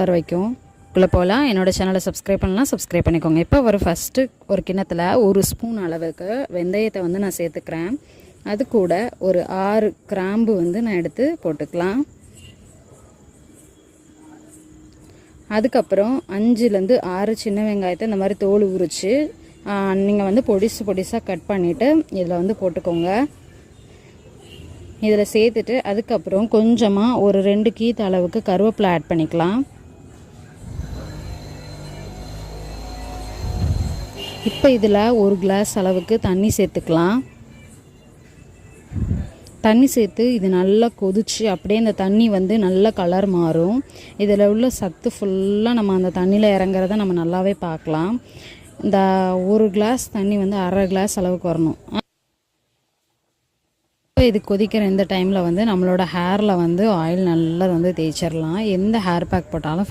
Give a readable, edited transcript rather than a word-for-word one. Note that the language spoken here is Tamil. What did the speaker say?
வைக்கும் குள்ளே போகலாம். என்னோடய சேனலை சப்ஸ்கிரைப் பண்ணலாம், சப்ஸ்கிரைப் பண்ணிக்கோங்க. இப்போ ஃபஸ்ட்டு ஒரு கிண்ணத்தில் 1 ஸ்பூன் அளவுக்கு வெந்தயத்தை வந்து நான் சேர்த்துக்கிறேன். அது கூட ஒரு 6 கிராம்பு வந்து நான் எடுத்து போட்டுக்கலாம். அதுக்கப்புறம் 5லேருந்து 6 சின்ன வெங்காயத்தை இந்த மாதிரி தோல் உரித்து நீங்கள் வந்து பொடிசாக கட் பண்ணிவிட்டு இதில் வந்து போட்டுக்கோங்க. இதில் சேர்த்துட்டு அதுக்கப்புறம் கொஞ்சமாக ஒரு 2 கீத்து அளவுக்கு கருவேப்பிலை ஆட் பண்ணிக்கலாம். இப்போ இதில் 1 கிளாஸ் அளவுக்கு தண்ணி சேர்த்துக்கலாம். தண்ணி சேர்த்து இது நல்லா கொதிச்சு அப்படியே இந்த தண்ணி வந்து நல்ல கலர் மாறும். இதில் உள்ள சத்து ஃபுல்லாக நம்ம அந்த தண்ணியில் இறங்குறத நம்ம நல்லாவே பார்க்கலாம். இந்த 1 கிளாஸ் தண்ணி வந்து 1/2 கிளாஸ் அளவுக்கு வரணும். இப்போ இது கொதிக்கிற இந்த டைமில் வந்து நம்மளோட ஹேரில் வந்து ஆயில் நல்லா வந்து தேய்ச்சிடலாம். எந்த ஹேர் பேக் போட்டாலும்